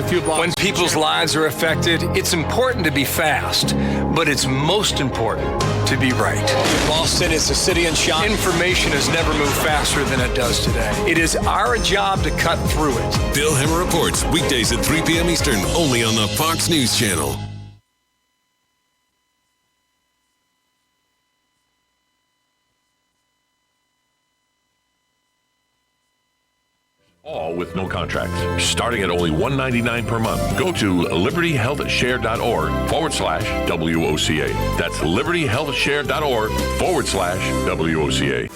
few blocks. When people's lives are affected, it's important to be fast, but it's most important to be right. Boston is a city in shock. Information has never moved faster than it does today. It is our job to cut through it. Bill Hemmer Reports, weekdays at 3 p.m. Eastern, only on the Fox News Channel. All with no contracts, starting at only $199 per month. Go to libertyhealthshare.org/WOCA. That's libertyhealthshare.org/WOCA.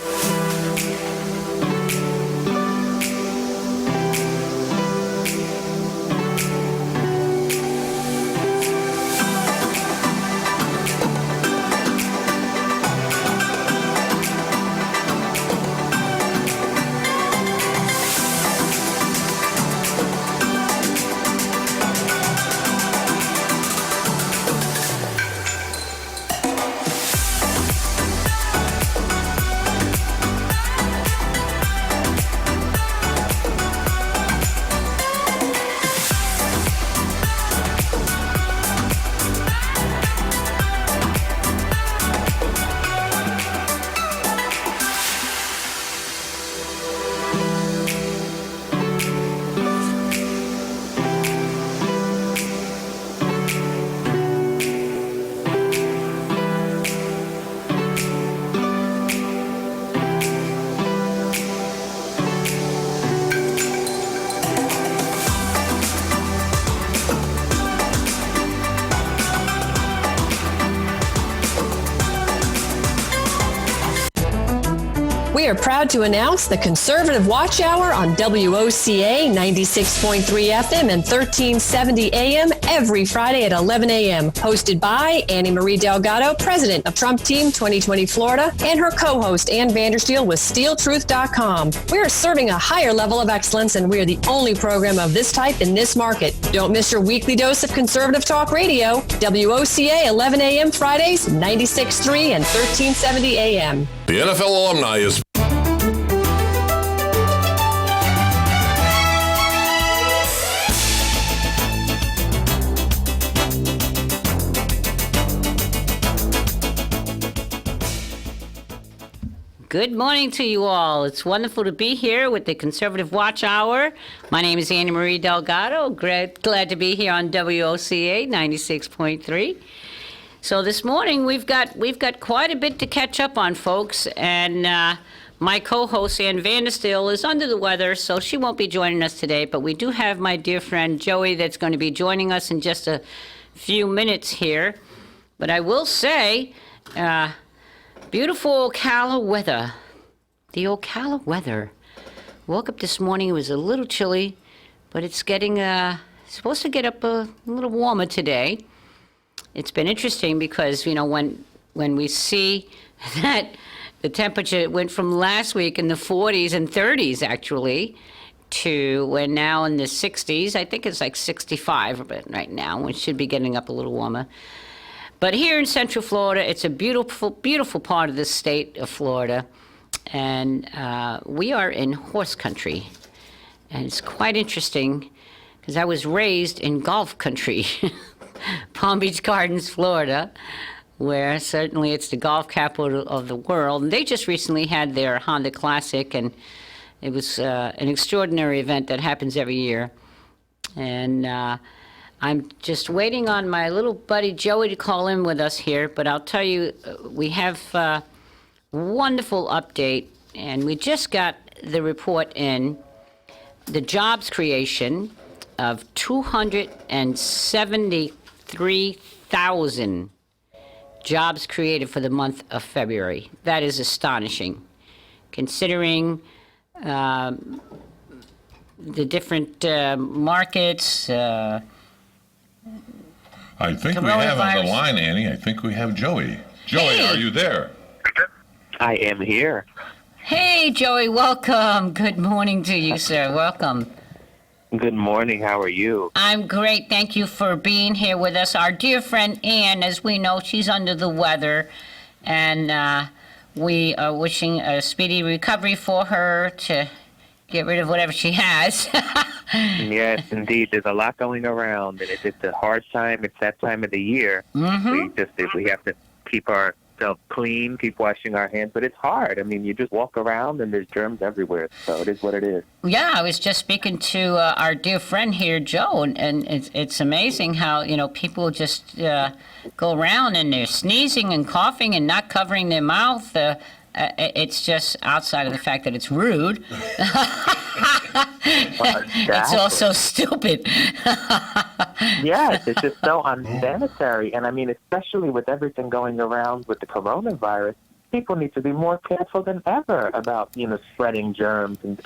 We are proud to announce the Conservative Watch Hour on WOCA 96.3 FM and 1370 AM every Friday at 11 a.m. Hosted by Annie Marie Delgado, President of Trump Team 2020 Florida, and her co-host Ann Vandersteel with SteelTruth.com. We are serving a higher level of excellence, and we are the only program of this type in this market. Don't miss your weekly dose of conservative talk radio. WOCA 11 a.m. Fridays, 96.3 and 1370 a.m. The NFL alumni is Good morning to you all. It's wonderful to be here with the Conservative Watch Hour. My name is Annie Marie Delgado. Glad to be here on WOCA 96.3. So this morning we've got quite a bit to catch up on, folks, and my co-host Ann Vandersteel is under the weather, so she won't be joining us today. But we do have my dear friend Joey that's going to be joining us in just a few minutes here. But I will say, beautiful Ocala weather. The Ocala weather. Woke up this morning, it was a little chilly, but it's getting supposed to get up a little warmer today. It's been interesting because, you know, when we see that the temperature went from last week in the 40s and 30s actually to we're now in the 60s. I think it's like 65 right now. We should be getting up a little warmer. But here in Central Florida, it's a beautiful, beautiful part of the state of Florida. And we are in horse country. And it's quite interesting because I was raised in golf country, Palm Beach Gardens, Florida, where certainly it's the golf capital of the world. And they just recently had their Honda Classic, and it was an extraordinary event that happens every year. And I'm just waiting on my little buddy Joey to call in with us here, but I'll tell you, we have a wonderful update, and we just got the report in, the jobs creation of 273,000 jobs created for the month of February. That is astonishing, considering the different markets. I think we have on the line, Annie. I think we have Joey. Joey, Hey. Are you there? I am here. Hey, Joey, welcome. Good morning to you, sir. Welcome. Good morning. How are you? I'm great. Thank you for being here with us. Our dear friend Ann, as we know, she's under the weather, and we are wishing a speedy recovery for her to get rid of whatever she has. Yes, indeed. There's a lot going around, and it's a hard time. It's that time of the year. We have to keep ourselves clean, keep washing our hands, but it's hard. I mean, you just walk around, and there's germs everywhere, so it is what it is. Yeah, I was just speaking to our dear friend here, Joe, and it's amazing how, people just go around and they're sneezing and coughing and not covering their mouth. It's just outside of the fact that it's rude. It's also stupid. Yes, it's just so unsanitary. And I mean, especially with everything going around with the coronavirus, people need to be more careful than ever about, spreading germs and,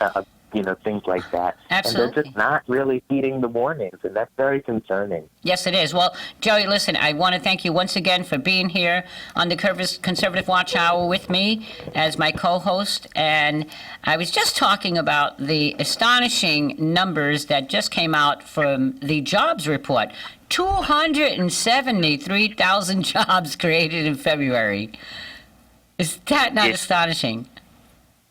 things like that. Absolutely. And they're just not really heeding the warnings, and that's very concerning. Yes, it is. Well, Joey, listen, I want to thank you once again for being here on the Conservative Watch Hour with me as my co-host. And I was just talking about the astonishing numbers that just came out from the jobs report. 273,000 jobs created in February. Is that not astonishing?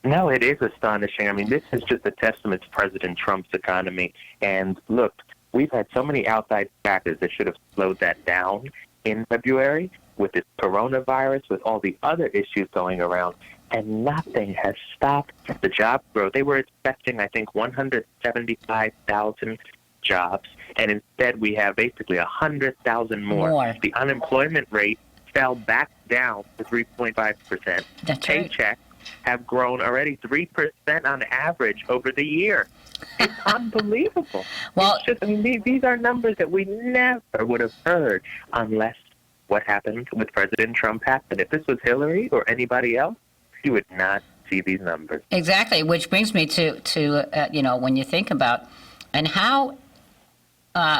No, it is astonishing. I mean, this is just a testament to President Trump's economy. And look, we've had so many outside factors that should have slowed that down in February with this coronavirus, with all the other issues going around, and nothing has stopped the job growth. They were expecting, I think, 175,000 jobs, and instead we have basically 100,000 more. The unemployment rate fell back down to 3.5%. That's right. Paychecks have grown already 3% on average over the year. It's unbelievable. Well, it's just, I mean, these are numbers that we never would have heard unless what happened with President Trump happened. If this was Hillary or anybody else, you would not see these numbers. Exactly, which brings me to when you think about and how,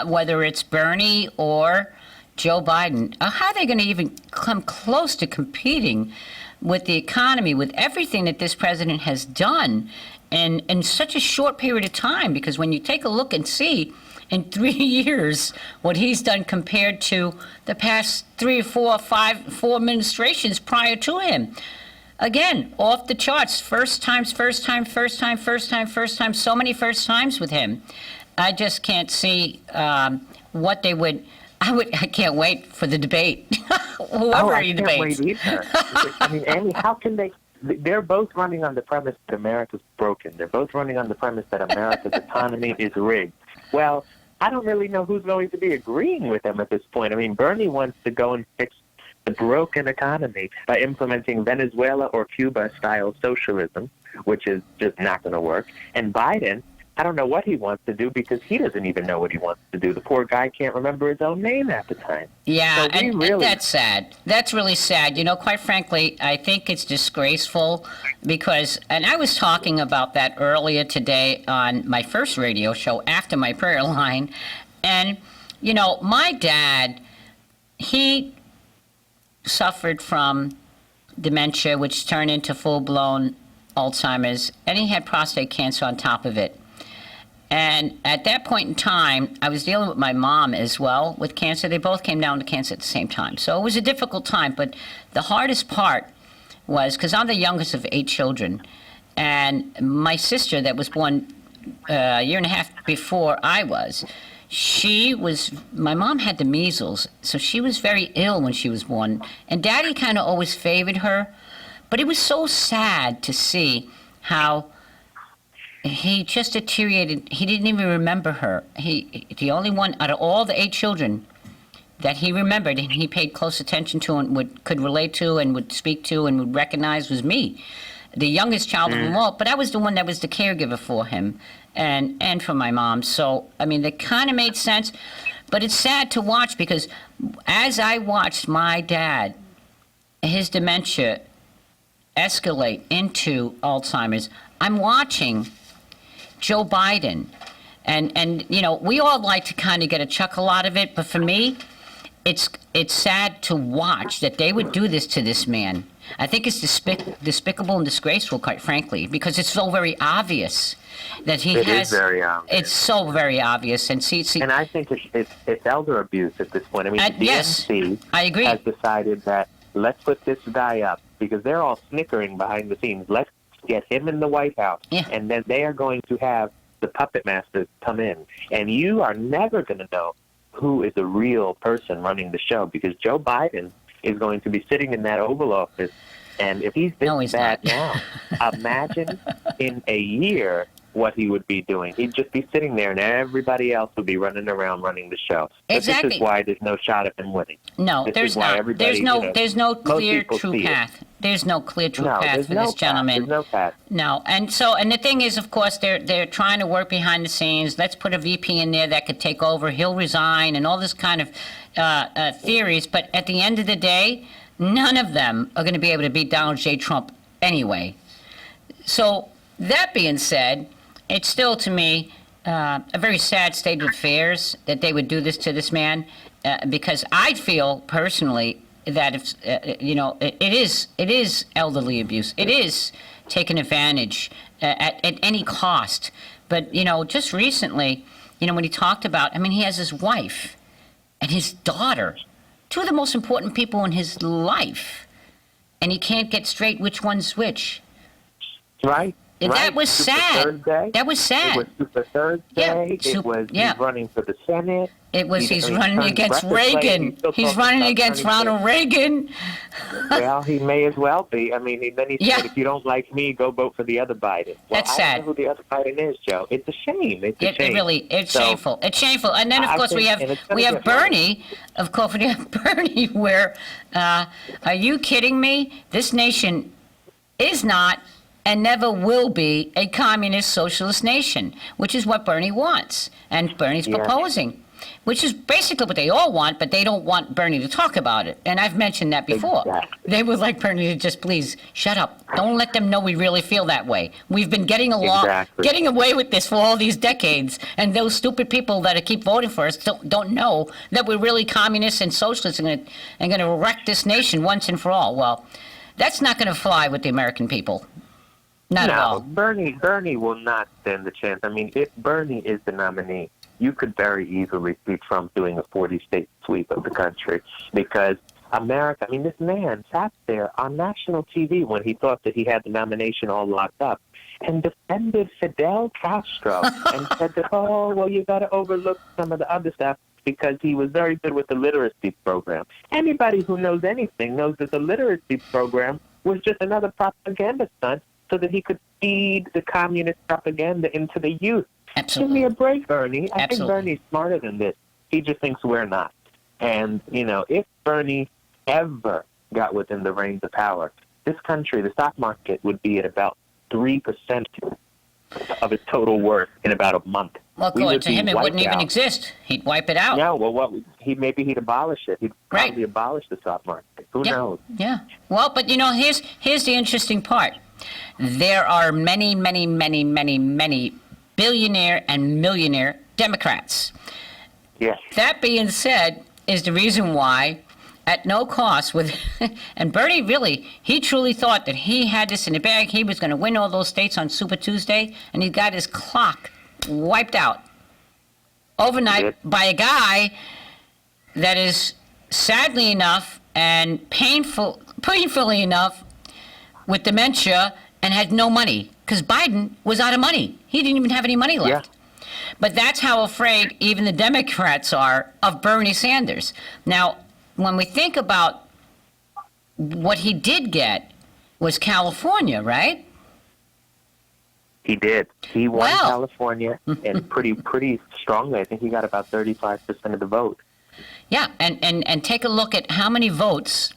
whether it's Bernie or Joe Biden, how are they going to even come close to competing with the economy, with everything that this president has done in such a short period of time? Because when you take a look and see in 3 years what he's done compared to the past 3 or 4 or 4 administrations prior to him, again, off the charts, first time, so many first times with him. I just can't see what they would. I can't wait for the debate. Whoever he debates. I can't wait either. I mean, Annie, how can they? They're both running on the premise that America's broken. They're both running on the premise that America's economy is rigged. Well, I don't really know who's going to be agreeing with them at this point. I mean, Bernie wants to go and fix the broken economy by implementing Venezuela or Cuba-style socialism, which is just not going to work. And Biden, I don't know what he wants to do because he doesn't even know what he wants to do. The poor guy can't remember his own name half the time. Yeah, so and that's sad. That's really sad. Quite frankly, I think it's disgraceful because, and I was talking about that earlier today on my first radio show after my prayer line, and, my dad, he suffered from dementia, which turned into full-blown Alzheimer's, and he had prostate cancer on top of it. And at that point in time, I was dealing with my mom as well with cancer. They both came down to cancer at the same time. So it was a difficult time. But the hardest part was, because I'm the youngest of 8 children, and my sister that was born a year and a half before I was, my mom had the measles, so she was very ill when she was born. And Daddy kind of always favored her. But it was so sad to see how he just deteriorated. He didn't even remember her. The only one out of all the 8 children that he remembered and he paid close attention to and could relate to and would speak to and would recognize was me, the youngest child of them all. But I was the one that was the caregiver for him and for my mom. So, I mean, that kind of made sense. But it's sad to watch because as I watched my dad, his dementia escalate into Alzheimer's, I'm watching Joe Biden, and we all like to kind of get a chuckle out of it, but for me, it's sad to watch that they would do this to this man. I think it's despicable and disgraceful, quite frankly, because it's so very obvious that he has. It is very obvious. It's so very obvious, and see. And I think it's elder abuse at this point. I mean, the DNC I agree. has decided that let's put this guy up because they're all snickering behind the scenes. Let's get him in the White House, Yeah. and then they are going to have the puppet masters come in. And you are never going to know who is the real person running the show, because Joe Biden is going to be sitting in that Oval Office, and if he's this No, he's bad not. now, imagine in a year what he would be doing. He'd just be sitting there, and everybody else would be running around running the show. But Exactly. This is why there's no shot of him winning. No, This there's is why not. everybody, There's no. you know, There's no most clear people true see it. path. There's no clear true No, path there's for no this path. gentleman. There's no path. No, and the thing is, of course, they're trying to work behind the scenes. Let's put a VP in there that could take over. He'll resign, and all this kind of theories. But at the end of the day, none of them are going to be able to beat Donald J. Trump anyway. So that being said, it's still to me a very sad state of affairs that they would do this to this man, because I feel personally that if it is elderly abuse. It is taking advantage at any cost. But just recently, when he talked about, I mean, he has his wife and his daughter, two of the most important people in his life, and he can't get straight which one's which. Right? And right. that was Super sad. Thursday. That was sad. It was Super Thursday. Yeah. He's running for the Senate. He's running against Reagan. He's running against Ronald Reagan. Well, he may as well be. I mean, then he Yeah. said, if you don't like me, go vote for the other Biden. Well, That's I sad. don't know who the other Biden is, Joe. It's a shame. It's a shame. It really, it's So, shameful. It's shameful. And then, of I course, we think- and it's have gonna get Bernie. Of course, we have Bernie. Where, are you kidding me? This nation is not and never will be a communist socialist nation, which is what Bernie wants and Bernie's Yeah. proposing, which is basically what they all want, but they don't want Bernie to talk about it. And I've mentioned that before. Exactly. They would like Bernie to just please shut up. Don't let them know we really feel that way. We've been getting along, Exactly. getting away with this for all these decades, and those stupid people that keep voting for us don't know that we're really communists and socialists and going to wreck this nation once and for all. Well, that's not going to fly with the American people. Not at all. Bernie will not stand the chance. I mean, if Bernie is the nominee, you could very easily see Trump doing a 40-state sweep of the country, because America, I mean, this man sat there on national TV when he thought that he had the nomination all locked up and defended Fidel Castro and said that, oh, well, you got to overlook some of the other stuff because he was very good with the literacy program. Anybody who knows anything knows that the literacy program was just another propaganda stunt so that he could feed the communist propaganda into the youth. Absolutely. Give me a break, Bernie. I think Absolutely. Bernie's smarter than this. He just thinks we're not. And, if Bernie ever got within the reins of power, this country, the stock market, would be at about 3% of its total worth in about a month. Well, We according would to be him, it wiped wouldn't even out. exist. He'd wipe it out. No, well, maybe he'd abolish it. He'd Right. probably abolish the stock market. Who Yeah. knows? Yeah. Well, but here's the interesting part. There are many, many, many, many, many billionaire and millionaire Democrats. Yes. That being said, is the reason why, at no cost, and Bernie really, he truly thought that he had this in the bag. He was going to win all those states on Super Tuesday, and he got his clock wiped out overnight by a guy that is, sadly enough and painfully enough, with dementia and had no money, because Biden was out of money. He didn't even have any money left. Yeah. But that's how afraid even the Democrats are of Bernie Sanders. Now, when we think about what he did get was California, right? He did. He won Wow. California, and pretty strongly. I think he got about 35% of the vote. Yeah, and take a look at how many votes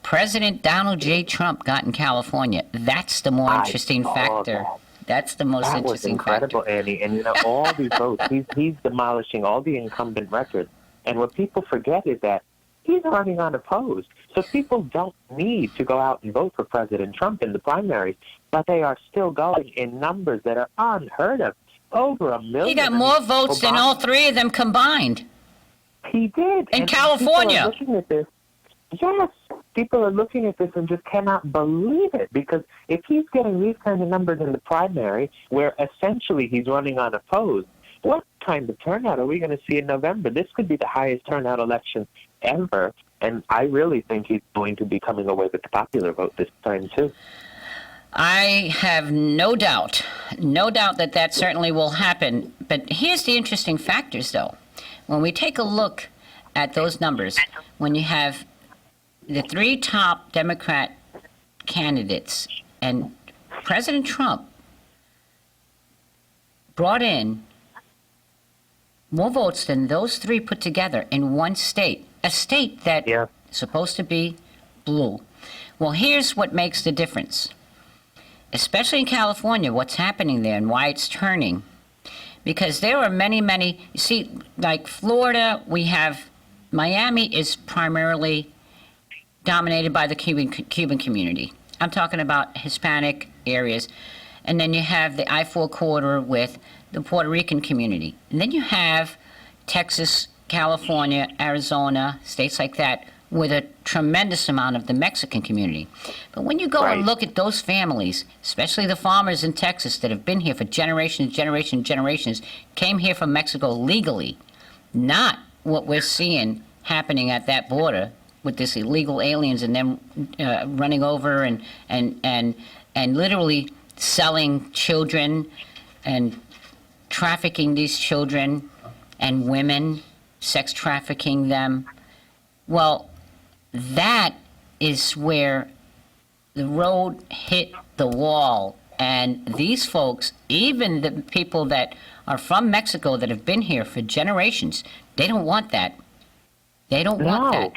President Donald J. Trump got in California. That's the more interesting saw factor. that. That's the most That was interesting incredible, factor. Annie. And all these votes, he's demolishing all the incumbent records. And what people forget is that he's running unopposed. So people don't need to go out and vote for President Trump in the primaries, but they are still going in numbers that are unheard of. Over 1 million. He got more votes than all three of them combined. He did. In And California. People are looking at this. Yes, people are looking at this and just cannot believe it, because if he's getting these kind of numbers in the primary, where essentially he's running unopposed, what kind of turnout are we going to see in November? This could be the highest turnout election ever, and I really think he's going to be coming away with the popular vote this time, too. I have no doubt that certainly will happen. But here's the interesting factors, though. When we take a look at those numbers, when you have the three top Democrat candidates and President Trump brought in more votes than those three put together in one state, a state that is supposed to be blue. Well, here's what makes the difference. Especially in California, what's happening there and why it's turning. Because there are many, you see, like Florida, we have, Miami is primarily dominated by the Cuban community. I'm talking about Hispanic areas. And then you have the I-4 corridor with the Puerto Rican community. And then you have Texas, California, Arizona, states like that, with a tremendous amount of the Mexican community. But when you go and look at those families, especially the farmers in Texas that have been here for generations, came here from Mexico legally, not what we're seeing happening at that border with this illegal aliens and them running over and literally selling children and trafficking these children and women, sex trafficking them. Well, that is where the road hit the wall. And these folks, even the people that are from Mexico that have been here for generations, they don't want that. They don't want that.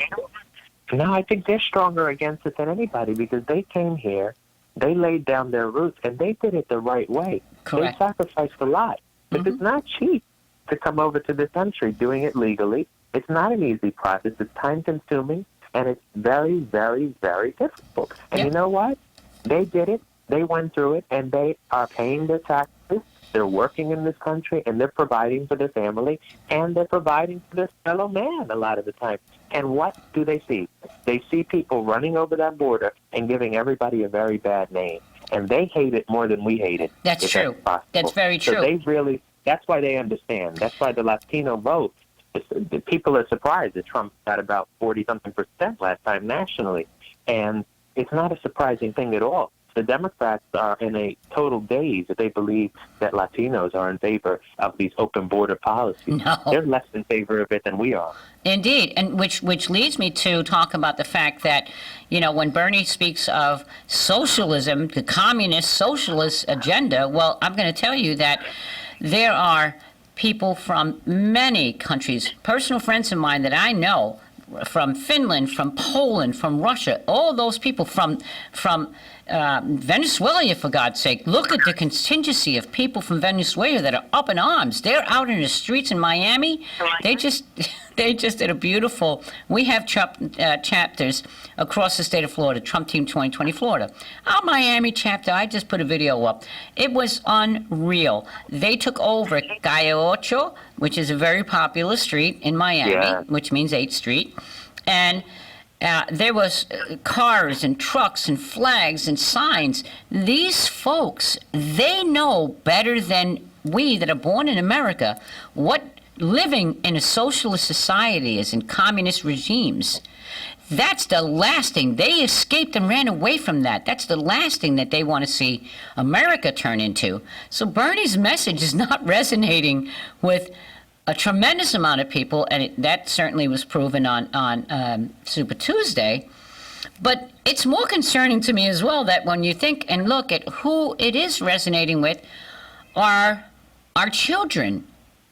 No, I think they're stronger against it than anybody because they came here, they laid down their roots, and they did it the right way. Correct. They sacrificed a lot. But it's not cheap to come over to this country doing it legally. It's not an easy process. It's time-consuming, and it's very, very, very difficult. And you know what? They did it. They went through it, and they are paying their taxes. They're working in this country, and they're providing for their family, and they're providing for their fellow man a lot of the time. And what do they see? They see people running over that border and giving everybody a very bad name. And they hate it more than we hate it. That's true. That's very true. So they really, that's why they understand. That's why the Latino vote, the people are surprised that Trump got about 40-something% last time nationally. And it's not a surprising thing at all. The Democrats are in a total daze that they believe that Latinos are in favor of these open border policies. No. They're less in favor of it than we are. Indeed, and which leads me to talk about the fact that, you know, when Bernie speaks of socialism, the communist socialist agenda, well, I'm going to tell you that there are people from many countries, personal friends of mine that I know, from Finland, from Poland, from Russia, all those people from Venezuela, for God's sake. Look at the contingency of people from Venezuela that are up in arms. They're out in the streets in Miami. They just did a beautiful. We have chapters across the state of Florida. Trump Team 2020 Florida. Our Miami chapter. I just put a video up. It was unreal. They took over Calle Ocho, which is a very popular street in Miami, which means 8th Street, and. There was cars and trucks and flags and signs. These folks, they know better than we that are born in America what living in a socialist society is, in communist regimes. That's the last thing. They escaped and ran away from that. That's the last thing that they want to see America turn into. So Bernie's message is not resonating with a tremendous amount of people, and that certainly was proven on Super Tuesday. But it's more concerning to me as well that when you think and look at who it is resonating with are our children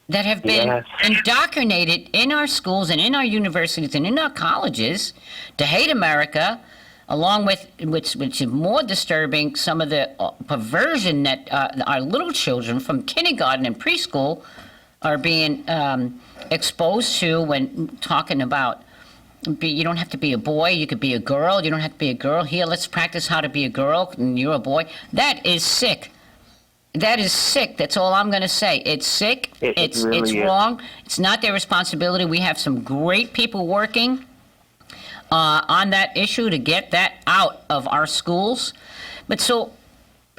that have been indoctrinated in our schools and in our universities and in our colleges to hate America, along with, which is more disturbing, some of the perversion that our little children from kindergarten and preschool are being exposed to when talking about you don't have to be a boy, you could be a girl, you don't have to be a girl. Here, let's practice how to be a girl, and you're a boy. That is sick. That is sick. That's all I'm going to say. It's sick. It's wrong. It's not their responsibility. We have some great people working on that issue to get that out of our schools. But so,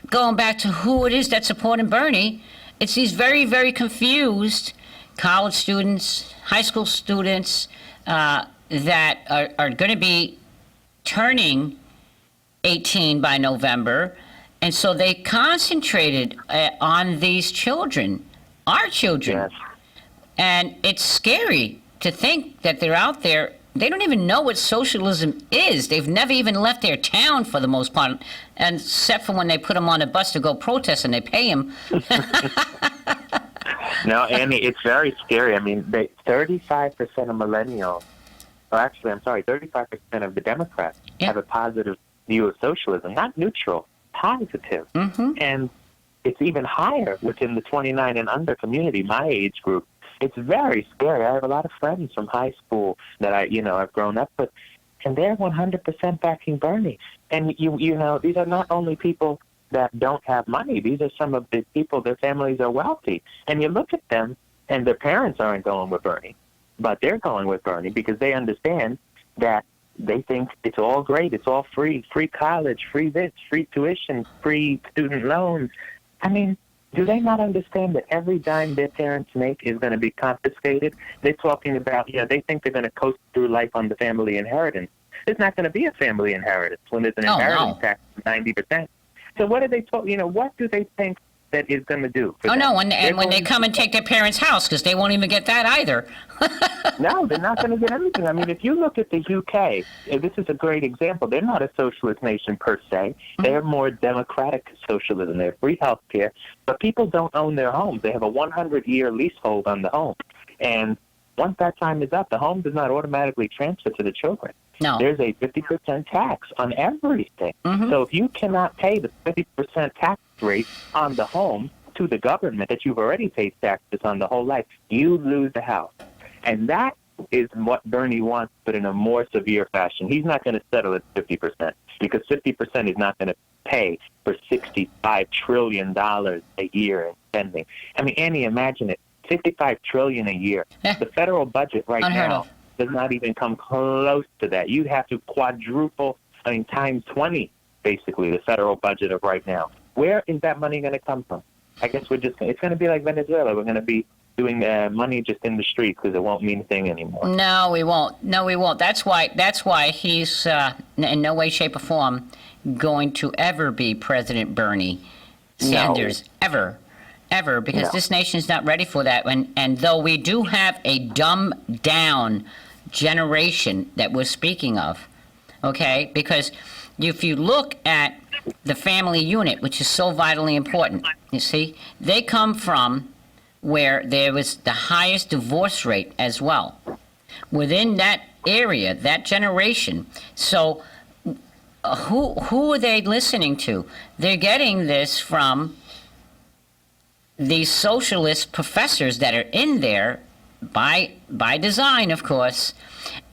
going back to who it is that's supporting Bernie, it's these very, very confused college students, high school students that are going to be turning 18 by November, And so they concentrated on these children, our children. Yes. And it's scary to think that they're out there. They don't even know what socialism is. They've never even left their town for the most part, and except for when they put them on a bus to go protest and they pay them. No, Annie, it's very scary. I mean, 35% of millennials, or actually, I'm sorry, 35% of the Democrats have a positive view of socialism, not neutral, positive. And it's even higher within the 29 and under community, my age group. It's very scary. I have a lot of friends from high school that I've grown up with, and they're 100% backing Bernie. And you know, these are not only people that don't have money. These are some of the people, their families are wealthy. And you look at them, and their parents aren't going with Bernie, but they're going with Bernie because they understand that they think it's all great, it's all free college, free this, free tuition, free student loans. I mean, do they not understand that every dime their parents make is going to be confiscated? They're talking about, they think they're going to coast through life on the family inheritance. There's not going to be a family inheritance when there's an inheritance tax of 90%. So what do they talk? What do they think that is going to do? For them? When they come and take their parents' house, because they won't even get that either. No, they're not going to get anything. I mean, if you look at the UK, this is a great example. They're not a socialist nation per se. They're more democratic socialism. They have free health care, but people don't own their homes. They have a 100-year leasehold on the home. And once that time is up, the home does not automatically transfer to the children. No. There's a 50% tax on everything. So if you cannot pay the 50% tax rate on the home to the government that you've already paid taxes on the whole life, you lose the house. And that is what Bernie wants, but in a more severe fashion. He's not going to settle at 50% because 50% is not going to pay for $65 trillion a year in spending. I mean, Annie, imagine it, $65 trillion a year. The federal budget right now does not even come close to that. You'd have to quadruple, times 20, basically, the federal budget of right now. Where is that money going to come from? I guess it's going to be like Venezuela. We're going to be doing money just in the streets because it won't mean a thing anymore. No, we won't. That's why he's in no way, shape, or form going to ever be President Bernie Sanders. No. Ever, because this nation is not ready for that. And though we do have a dumbed down generation that we're speaking of, okay, because if you look at the family unit, which is so vitally important, you see, they come from where there was the highest divorce rate as well within that area, that generation. So who are they listening to? They're getting this from these socialist professors that are in there by design, of course.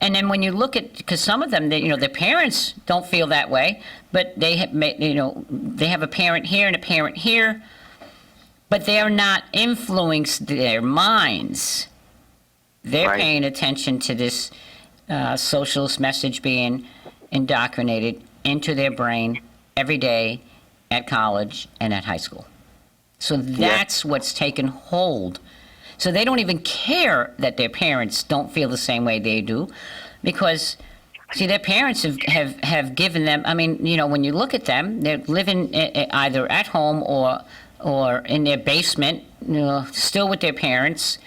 And then when you look at, because some of them, their parents don't feel that way, but they have a parent here and a parent here, but they're not influenced their minds. They're paying attention to this socialist message being indoctrinated into their brain every day at college and at high school. So that's what's taken hold. So they don't even care that their parents don't feel the same way they do, because, see, their parents have given them, when you look at them, they're living either at home or in their basement, still with their parents.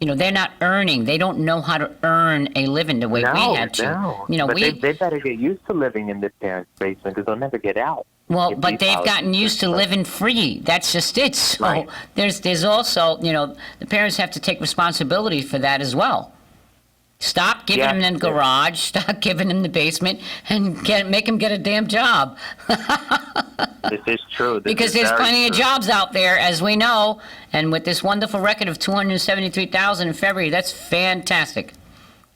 They're not earning. They don't know how to earn a living the way we had to. No. But they better get used to living in their parents' basement because they'll never get out. Well, but they've gotten used to living free. That's just it. So there's also, the parents have to take responsibility for that as well. Stop giving them the garage, stop giving them the basement, and make them get a damn job. This is true. Because there's plenty of jobs out there, as we know, and with this wonderful record of 273,000 in February, that's fantastic.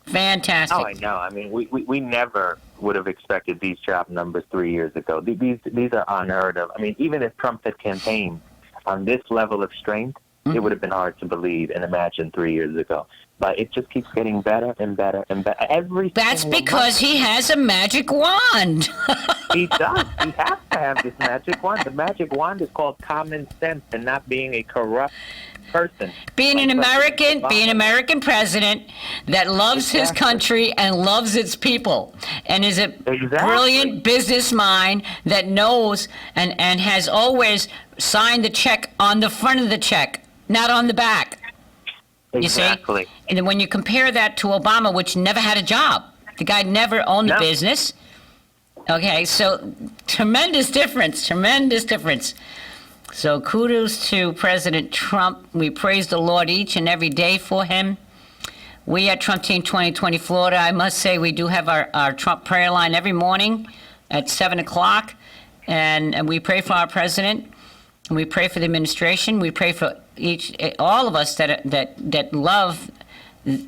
Fantastic. Oh, I know. We never would have expected these job numbers 3 years ago. These are unheard of. Even if Trump had campaigned on this level of strength, it would have been hard to believe and imagine 3 years ago. but it just keeps getting better and better and better. That's because he has a magic wand. He does. He has to have this magic wand. The magic wand is called common sense and not being a corrupt person. Being an American president that loves his country and loves its people, and is a brilliant business mind that knows and has always signed the check on the front of the check, not on the back. Exactly. You see? And then when you compare that to Obama, which never had a job, the guy never owned a business. Okay, so tremendous difference. So kudos to President Trump. We praise the Lord each and every day for him. We at Trump Team 2020 Florida, I must say we do have our Trump prayer line every morning at 7 o'clock. And we pray for our president. And we pray for the administration. We pray for all of us that love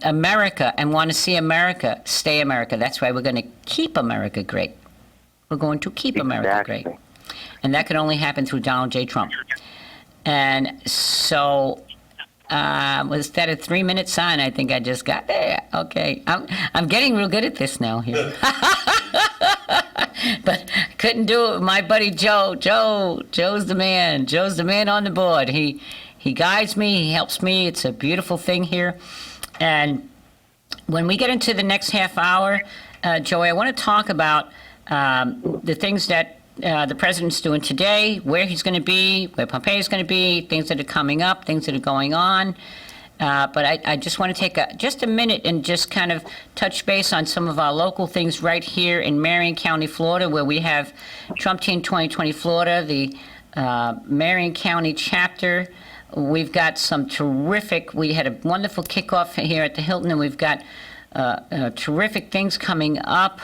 America and want to see America stay America. That's why we're going to keep America great. We're going to keep America great. And that can only happen through Donald J. Trump. And so, was that a 3-minute sign? I think I just got there. Okay. I'm getting real good at this now here. But couldn't do it with my buddy Joe. Joe's the man. Joe's the man on the board. He guides me. He helps me. It's a beautiful thing here. And when we get into the next half hour, Joey, I want to talk about the things that the president's doing today, where he's going to be, where Pompeo's going to be, things that are coming up, things that are going on. But I just want to take just a minute and just kind of touch base on some of our local things right here in Marion County, Florida, where we have Trump Team 2020 Florida, the Marion County chapter. We've got some terrific, we had a wonderful kickoff here at the Hilton, and we've got terrific things coming up.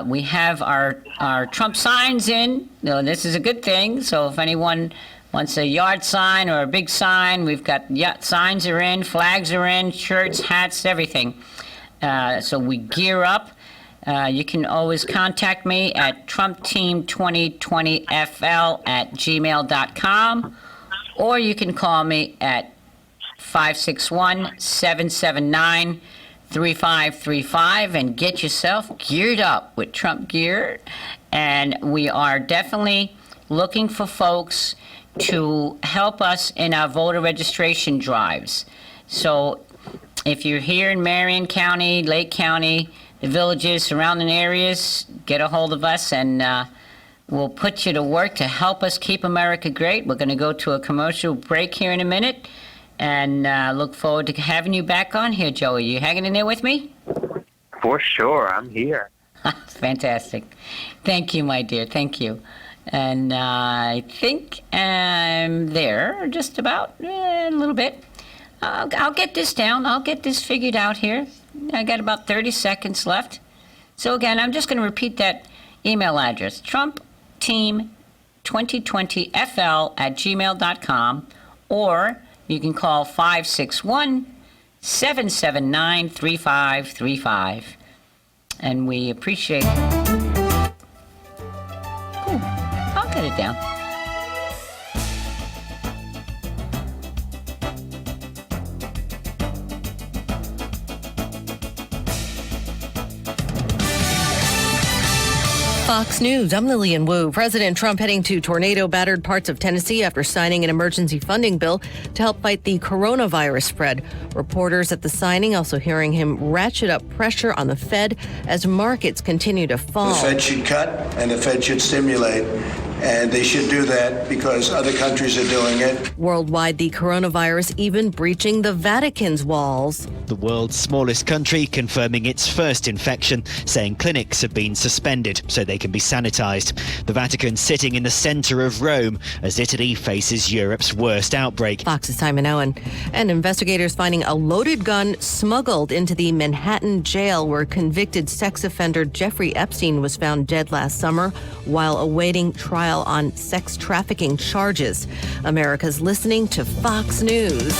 We have our Trump signs in. This is a good thing. So if anyone wants a yard sign or a big sign, we've got signs are in, flags are in, shirts, hats, everything. So we gear up. You can always contact me at trumpteam2020fl@gmail.com, or you can call me at 561-779-3535 and get yourself geared up with Trump gear. And we are definitely looking for folks to help us in our voter registration drives. So if you're here in Marion County, Lake County, the villages, surrounding areas, get a hold of us and we'll put you to work to help us keep America great. We're going to go to a commercial break here in a minute and look forward to having you back on here, Joey. You hanging in there with me? For sure, I'm here. Fantastic. Thank you, my dear. Thank you. And I think I'm there just about a little bit. I'll get this down. I'll get this figured out here. I got about 30 seconds left. So again, I'm just going to repeat that email address, trumpteam2020fl@gmail.com, or you can call 561-779-3535. And we appreciate I'll get it down. Fox News, I'm Lillian Wu. President Trump heading to tornado-battered parts of Tennessee after signing an emergency funding bill to help fight the coronavirus spread. Reporters at the signing also hearing him ratchet up pressure on the Fed as markets continue to fall. The Fed should cut and the Fed should stimulate. And they should do that because other countries are doing it. Worldwide, the coronavirus even breaching the Vatican's walls. The world's smallest country confirming its first infection, saying clinics have been suspended so they can be sanitized. The Vatican sitting in the center of Rome as Italy faces Europe's worst outbreak. Fox's Simon Owen. And investigators finding a loaded gun smuggled into the Manhattan jail where convicted sex offender Jeffrey Epstein was found dead last summer while awaiting trial on sex trafficking charges. America's listening to Fox News.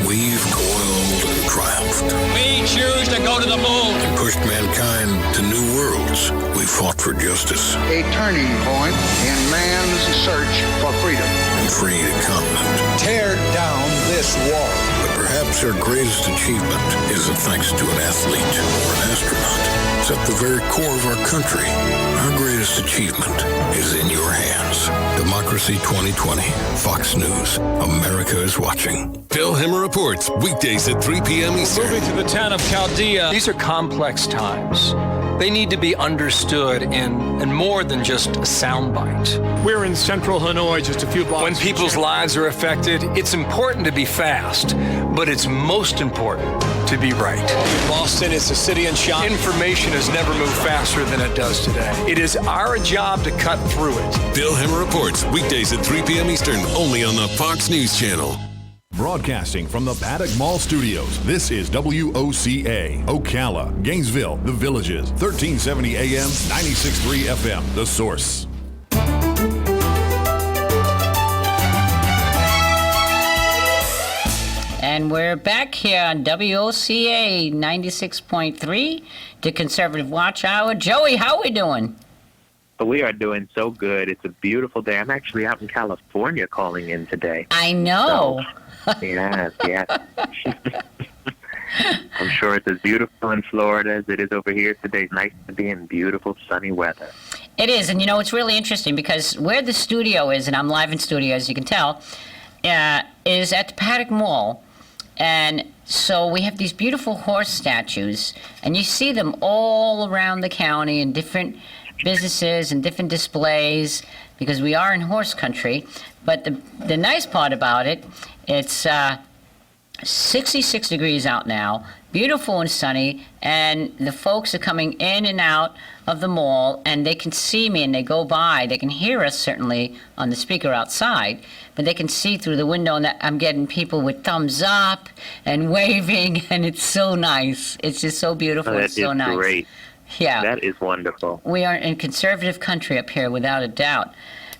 We've toiled and triumphed. We choose to go to the moon. pushed mankind to new worlds, we fought for justice. A turning point in man's search for freedom. And freed a continent. Tear down this wall. But perhaps our greatest achievement isn't thanks to an athlete or an astronaut. It's at the very core of our country. Our greatest achievement is in your hands. Democracy 2020. Fox News. America is watching. Phil Hemmer reports weekdays at 3 p.m. Eastern. Moving to the town of Chaldea. These are complex times. They need to be understood in more than just a soundbite. We're in central Hanoi, just a few blocks. When people's lives are affected, it's important to be fast, but it's most important to be right. Boston is a city in shock. Information has never moved faster than it does today. It is our job to cut through it. Phil Hemmer reports weekdays at 3 p.m. Eastern, only on the Fox News Channel. Broadcasting from the Paddock Mall Studios, this is WOCA, Ocala, Gainesville, The Villages, 1370 AM, 96.3 FM, The Source. And we're back here on WOCA 96.3, the Conservative Watch Hour. Joey, how are we doing? We are doing so good. It's a beautiful day. I'm actually out in California calling in today. I know. So, yes. I'm sure it's as beautiful in Florida as it is over here today. It's nice to be in beautiful, sunny weather. It is, and it's really interesting because where the studio is, and I'm live in studio, as you can tell, is at the Paddock Mall. And so we have these beautiful horse statues, and you see them all around the county in different businesses and different displays because we are in horse country. But the nice part about it, it's 66 degrees out now, beautiful and sunny, and the folks are coming in and out of the mall, and they can see me and they go by. They can hear us certainly on the speaker outside, but they can see through the window and that I'm getting people with thumbs up and waving, and it's so nice. It's just so beautiful. It's so nice. That is great. Yeah. That is wonderful. We are in conservative country up here, without a doubt.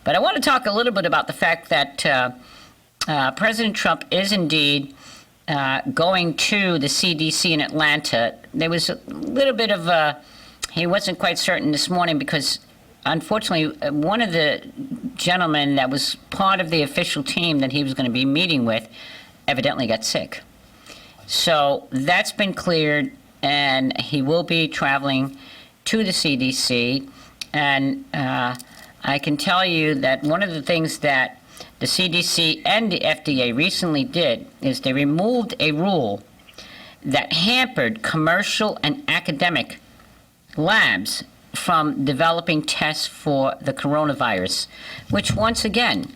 But I want to talk a little bit about the fact that President Trump is indeed going to the CDC in Atlanta. There was a little bit of he wasn't quite certain this morning because, unfortunately, one of the gentlemen that was part of the official team that he was going to be meeting with evidently got sick. So that's been cleared, and he will be traveling to the CDC. And I can tell you that one of the things that the CDC and the FDA recently did is they removed a rule that hampered commercial and academic labs from developing tests for the coronavirus, which once again,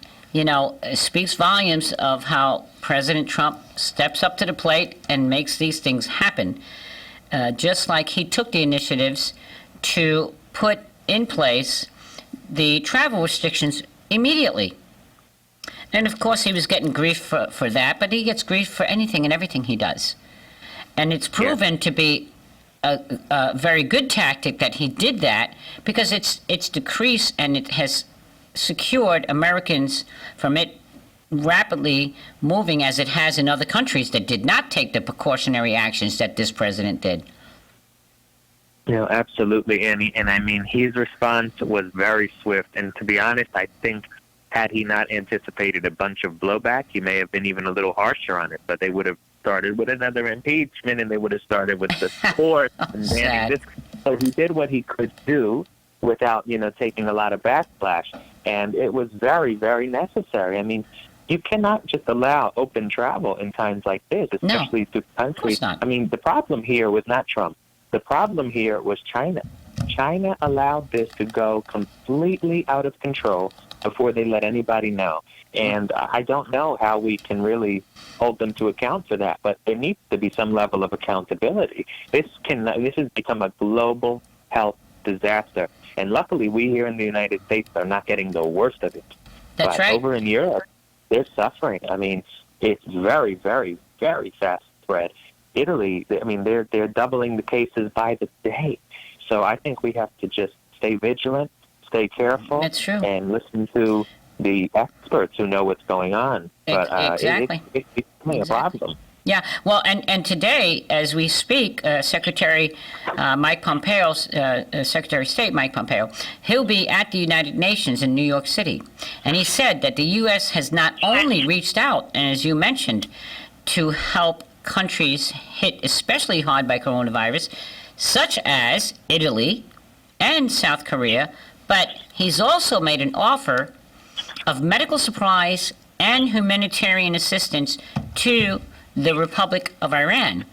speaks volumes of how President Trump steps up to the plate and makes these things happen. Just like he took the initiatives to put in place the travel restrictions immediately. And of course, he was getting grief for that, but he gets grief for anything and everything he does. And it's proven to be a very good tactic that he did that because it's decreased and it has secured Americans from it rapidly moving as it has in other countries that did not take the precautionary actions that this president did. Absolutely, Annie. And I mean, his response was very swift. And to be honest, I think had he not anticipated a bunch of blowback, he may have been even a little harsher on it. But they would have started with another impeachment, and they would have started with the court. And banning this. So he did what he could do without, taking a lot of backlash. And it was very, very necessary. I mean, you cannot just allow open travel in times like this, especially to countries. I mean, the problem here was not Trump. The problem here was China. China allowed this to go completely out of control before they let anybody know. And I don't know how we can really hold them to account for that, but there needs to be some level of accountability. This has become a global health disaster. And luckily, we here in the United States are not getting the worst of it. That's right. Over in Europe, they're suffering. I mean, it's very, very, very fast spread. Italy, I mean, they're doubling the cases by the day. So I think we have to just stay vigilant, stay careful, That's true. and listen to the experts who know what's going on. But Exactly. It's becoming a problem. Yeah, well, and today, as we speak, Secretary Mike Pompeo, Secretary of State Mike Pompeo, he'll be at the United Nations in New York City. And he said that the U.S. has not only reached out, and as you mentioned, to help countries hit especially hard by coronavirus, such as Italy and South Korea, but he's also made an offer of medical supplies and humanitarian assistance to the Republic of Iran.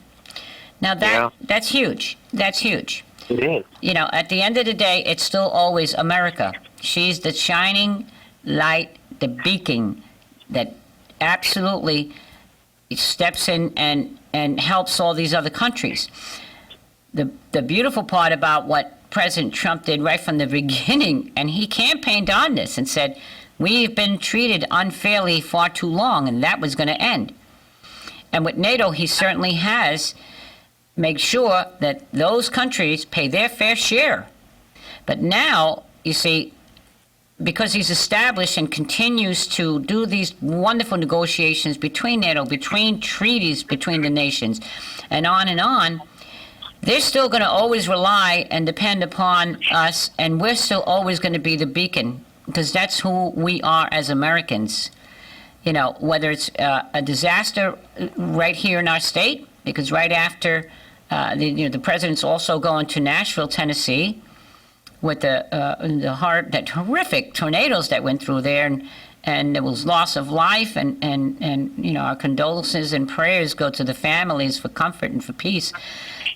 Now that's huge. That's huge. It is. You know, at the end of the day, it's still always America. She's the shining light, the beacon that absolutely steps in and helps all these other countries. The beautiful part about what President Trump did right from the beginning, and he campaigned on this and said, we've been treated unfairly far too long, and that was going to end. And with NATO, he certainly has made sure that those countries pay their fair share. But now, you see, because he's established and continues to do these wonderful negotiations between NATO, between treaties between the nations, and on, they're still going to always rely and depend upon us, and we're still always going to be the beacon, because that's who we are as Americans. You know, whether it's a disaster right here in our state, because right after the president's also going to Nashville, Tennessee, with the horrific tornadoes that went through there, and there was loss of life, and you know, our condolences and prayers go to the families for comfort and for peace.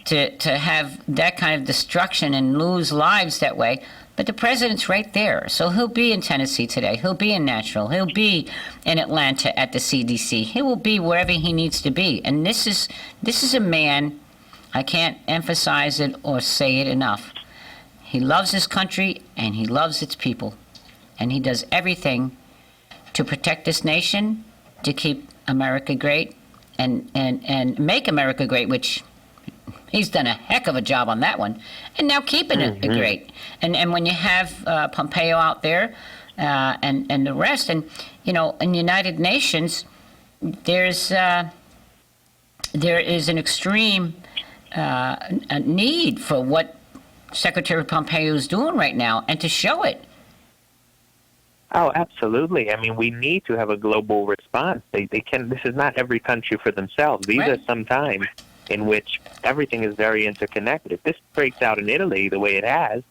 To have that kind of destruction and lose lives that way. But the president's right there. So he'll be in Tennessee today. He'll be in Nashville. He'll be in Atlanta at the CDC. He will be wherever he needs to be. And this is a man, I can't emphasize it or say it enough. He loves his country and he loves its people. And he does everything to protect this nation, to keep America great, and make America great, which he's done a heck of a job on that one, and now keeping it great. And when you have Pompeo out there and the rest, and you know, in the United Nations, there is an extreme need for what Secretary Pompeo is doing right now, and to show it. Oh, absolutely. I mean, we need to have a global response. They can. This is not every country for themselves. These are some times in which everything is very interconnected. If this breaks out in Italy the way it has,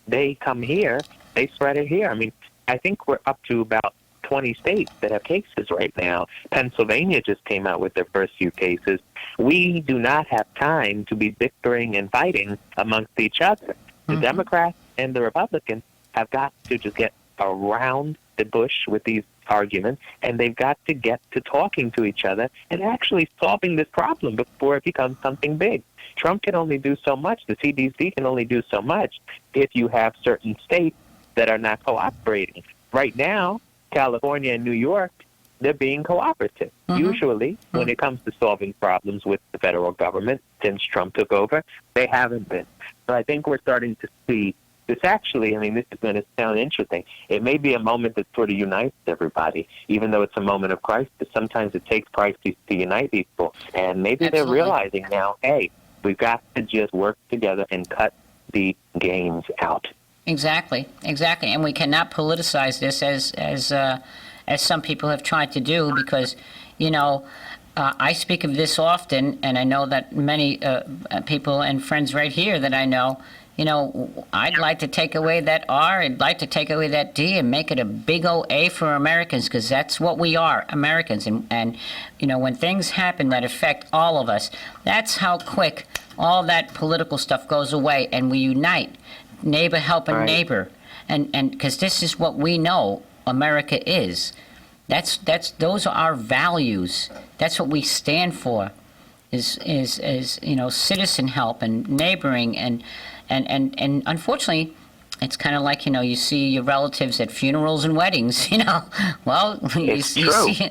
they come here, they spread it here. I mean, I think we're up to about 20 states that have cases right now. Pennsylvania just came out with their first few cases. We do not have time to be bickering and fighting amongst each other. The Democrats and the Republicans have got to just get around the bush with these arguments, and they've got to get to talking to each other and actually solving this problem before it becomes something big. Trump can only do so much. The CDC can only do so much if you have certain states that are not cooperating. Right now, California and New York, they're being cooperative. Usually, when it comes to solving problems with the federal government, since Trump took over, they haven't been. So I think we're starting to see this actually, I mean, this is going to sound interesting. It may be a moment that sort of unites everybody, even though it's a moment of crisis. Sometimes it takes crisis to unite people. And maybe they're realizing now, hey, we've got to just work together and cut the games out. Exactly. And we cannot politicize this as some people have tried to do, because, you know, I speak of this often, and I know that many people and friends right here that I know, you know, I'd like to take away that R, I'd like to take away that D and make it a big old A for Americans, because that's what we are, Americans. And, you know, when things happen that affect all of us, that's how quick all that political stuff goes away, and we unite, neighbor helping neighbor. And because this is what we know America is. Those are our values. That's what we stand for, is you know, citizen help and neighboring, and unfortunately, it's kind of like, you know, you see your relatives at funerals and weddings, you know. Well, you see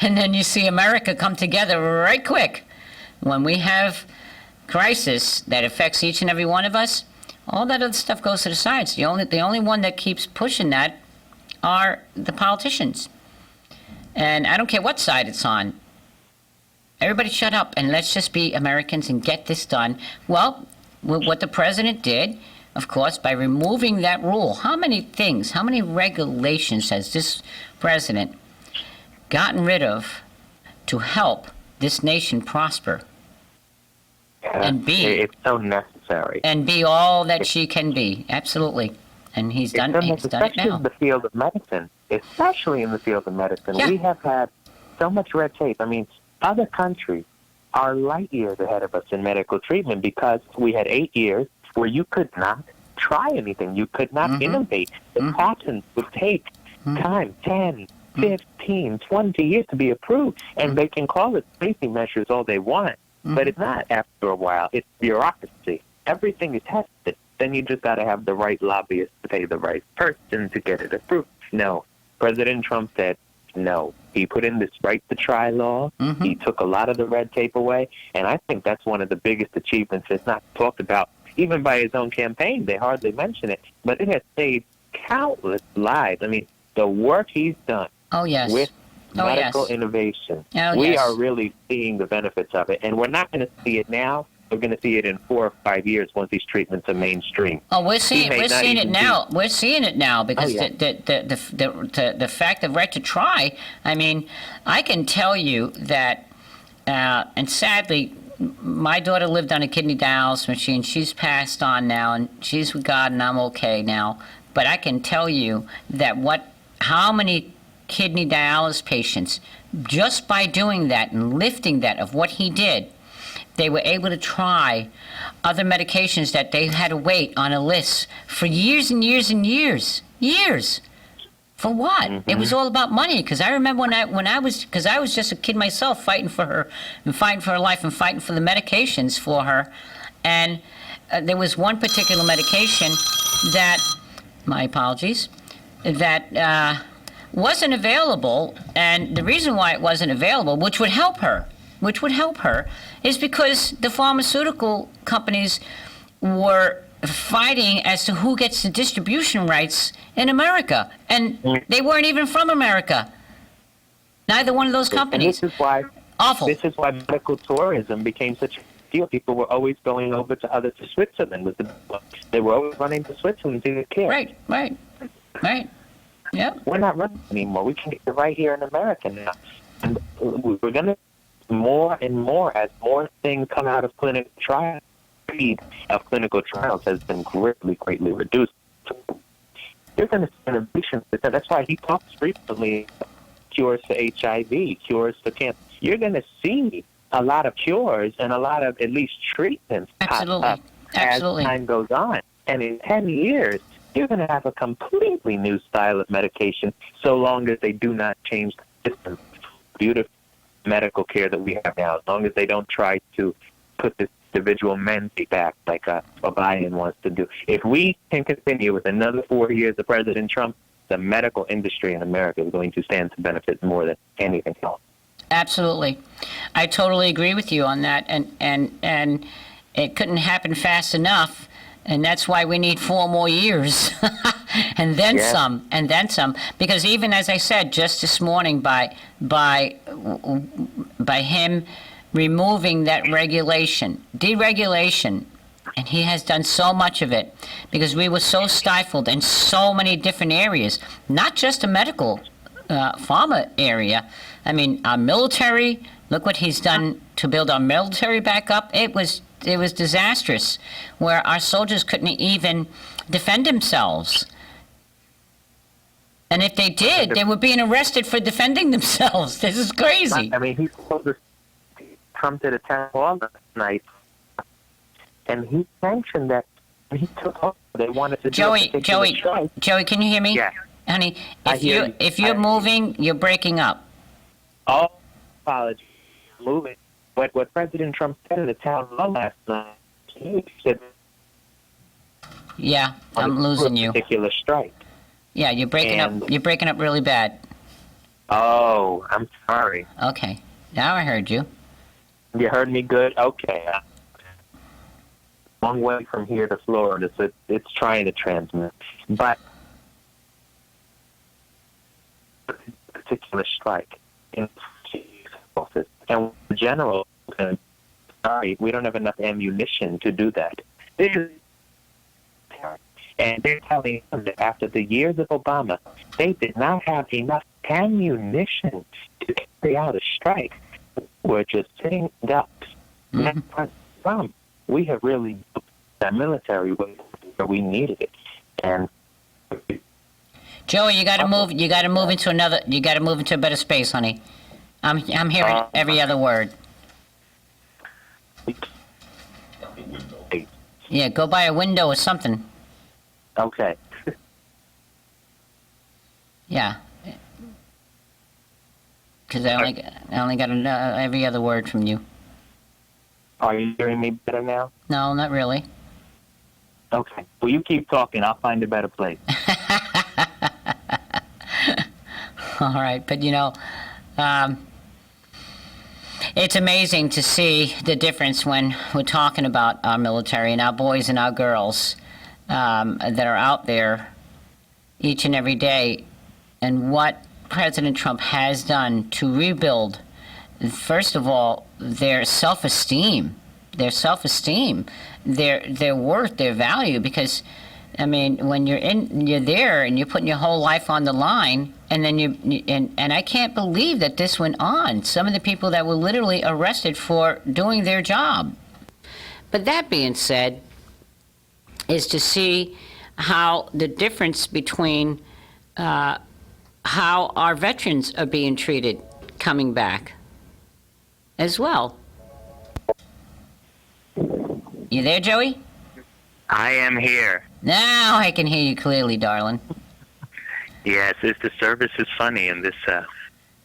and then you see America come together right quick. When we have crisis that affects each and every one of us, all that other stuff goes to the sides. The only one that keeps pushing that are the politicians. And I don't care what side it's on. Everybody shut up and let's just be Americans and get this done. Well, what the president did, of course, by removing that rule, how many regulations has this president gotten rid of to help this nation prosper and be? It's so necessary. And be all that she can be. Absolutely. And he's done it now. Especially in the field of medicine. Especially in the field of medicine. Yeah. We have had so much red tape. I mean, other countries are light years ahead of us in medical treatment because we had 8 years where you could not try anything. You could not innovate. The patents would take time, 10, 15, 20 years to be approved. And they can call it safety measures all they want. But it's not after a while. It's bureaucracy. Everything is tested. Then you just got to have the right lobbyist to pay the right person to get it approved. No. President Trump said no. He put in this right to try law. He took a lot of the red tape away. And I think that's one of the biggest achievements that's not talked about, even by his own campaign. They hardly mention it. But it has saved countless lives. I mean, the work he's done with medical innovation, we are really seeing the benefits of it. And we're not going to see it now. We're going to see it in 4 or 5 years once these treatments are mainstream. Oh, we're seeing it now. We're seeing it now because the fact of right to try. I mean, I can tell you that, and sadly, my daughter lived on a kidney dialysis machine. She's passed on now, and she's with God, and I'm okay now. But I can tell you that how many kidney dialysis patients, just by doing that and lifting that of what he did, they were able to try other medications that they had to wait on a list for years and years and years. Years. For what? It was all about money. Because I remember when I was just a kid myself, fighting for her life and fighting for the medications for her. And there was one particular medication that, my apologies, that wasn't available. And the reason why it wasn't available, which would help her, is because the pharmaceutical companies were fighting as to who gets the distribution rights in America. And they weren't even from America. Neither one of those companies. And this is why medical tourism became such a deal. People were always going over to Switzerland. They were always running to Switzerland to get care. Right. Yep. We're not running anymore. We can get it right here in America now. And we're going to more and more as more things come out of clinical trials. The speed of clinical trials has been greatly reduced. You're going to see innovation. That's why he talks frequently about cures for HIV, cures for cancer. You're going to see a lot of cures and a lot of at least treatments pop up as time goes on. And in 10 years, you're going to have a completely new style of medication so long as they do not change the system. Beautiful medical care that we have now, as long as they don't try to put this individual mandate back like Biden wants to do. If we can continue with another 4 years of President Trump, the medical industry in America is going to stand to benefit more than anything else. Absolutely. I totally agree with you on that, and it couldn't happen fast enough, and that's why we need 4 more years. And then some, because even as I said just this morning, by him removing that deregulation, and he has done so much of it, because we were so stifled in so many different areas, not just the medical pharma area. I mean, our military. Look what he's done to build our military back up. It was disastrous, where our soldiers couldn't even defend themselves. And if they did, they were being arrested for defending themselves. This is crazy. I mean, he Trump did a town hall last night, and he mentioned that he took over. They wanted to Joey, can you hear me? Yeah. Honey, if you're moving, you're breaking up. Oh, apologies. Moving. What President Trump said in the town hall last night, he said, yeah, I'm losing you. Particular strike. Yeah, you're breaking up. You're breaking up really bad. Oh, I'm sorry. Okay, now I heard you. You heard me good? Okay. Long way from here to Florida, so it's trying to transmit. But particular strike in the office, And the general, sorry, we don't have enough ammunition to do that. And they're telling them that after the years of Obama, they did not have enough ammunition to carry out a strike. We're just sitting ducks. Mm-hmm. We have really put that military where we needed it. And Joey, you got to move. You got to move into another. You got to move into a better space, honey. I'm hearing every other word. Yeah, go by a window or something. Okay. Yeah. Because I only got every other word from you. Are you hearing me better now? No, not really. Okay. Well, you keep talking. I'll find a better place. All right, but it's amazing to see the difference when we're talking about our military and our boys and our girls that are out there each and every day, and what President Trump has done to rebuild, first of all, their self-esteem, their worth, their value. Because, I mean, when you're there and you're putting your whole life on the line, and then and I can't believe that this went on. Some of the people that were literally arrested for doing their job. But that being said, is to see how the difference between how our veterans are being treated coming back as well. You there, Joey? I am here. Now I can hear you clearly, darling. Yes, the service is funny in this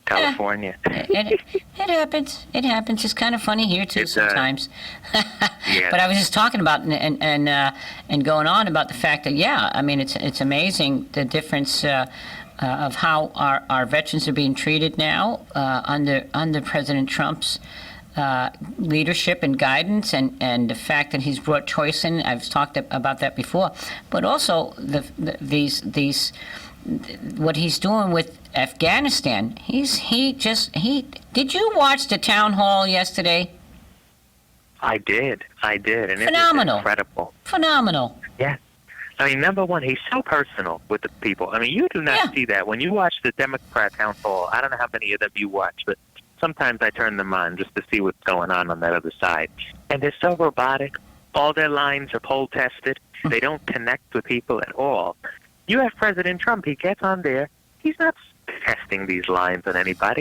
California. It happens. It happens. It's kind of funny here too sometimes. Yeah. But I was just talking about and going on about the fact that I mean it's amazing the difference of how our veterans are being treated now under President Trump's leadership and guidance, and the fact that he's brought choice in. I've talked about that before, but also these what he's doing with Afghanistan. Did you watch the town hall yesterday? I did, and phenomenal. It was incredible. Phenomenal. Yeah. I mean, number one, he's so personal with the people. I mean, you do not see that when you watch the Democrat town hall. I don't know how many of them you watch, but sometimes I turn them on just to see what's going on that other side. And they're so robotic. All their lines are poll tested. They don't connect with people at all. You have President Trump. He gets on there. He's not testing these lines on anybody.